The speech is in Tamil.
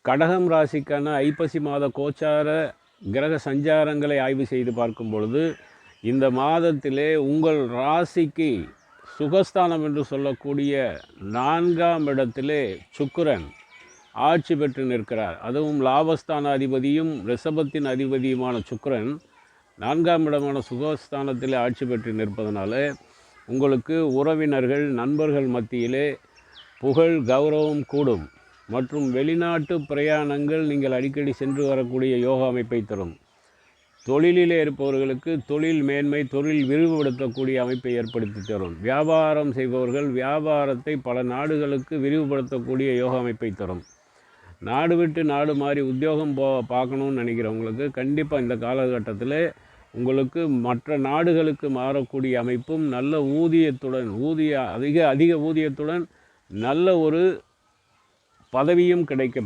கடகம் ராசிக்கான ஐப்பசி மாத கோச்சார கிரக சஞ்சாரங்களை ஆய்வு செய்து பார்க்கும் பொழுது இந்த மாதத்திலே உங்கள் ராசிக்கு சுகஸ்தானம் என்று சொல்லக்கூடிய 4ஆம் இடத்திலே சுக்கிரன் ஆட்சி பெற்று நிற்கிறார். அதுவும் லாபஸ்தான அதிபதியும் ரிஷபத்தின் அதிபதியுமான சுக்கிரன் 4ஆம் இடமான சுகஸ்தானத்திலே ஆட்சி பெற்று நிற்பதனால உங்களுக்கு உறவினர்கள் நண்பர்கள் மத்தியிலே புகழ் கௌரவம் கூடும் மற்றும் வெளிநாட்டு பிரயாணங்கள் நீங்கள் அடிக்கடி சென்று வரக்கூடிய யோகா அமைப்பை தரும். தொழிலிலே இருப்பவர்களுக்கு தொழில் மேன்மை தொழில் விரிவுபடுத்தக்கூடிய அமைப்பை ஏற்படுத்தி தரும். வியாபாரம் செய்பவர்கள் வியாபாரத்தை பல நாடுகளுக்கு விரிவுபடுத்தக்கூடிய யோகா அமைப்பை தரும். நாடு விட்டு நாடு மாறி உத்தியோகம் பார்க்கணுன்னு நினைக்கிறவங்களுக்கு கண்டிப்பாக இந்த காலகட்டத்தில் உங்களுக்கு மற்ற நாடுகளுக்கு மாறக்கூடிய அமைப்பும் நல்ல ஊதியத்துடன் அதிக ஊதியத்துடன் நல்ல ஒரு பதவியும் கிடைக்க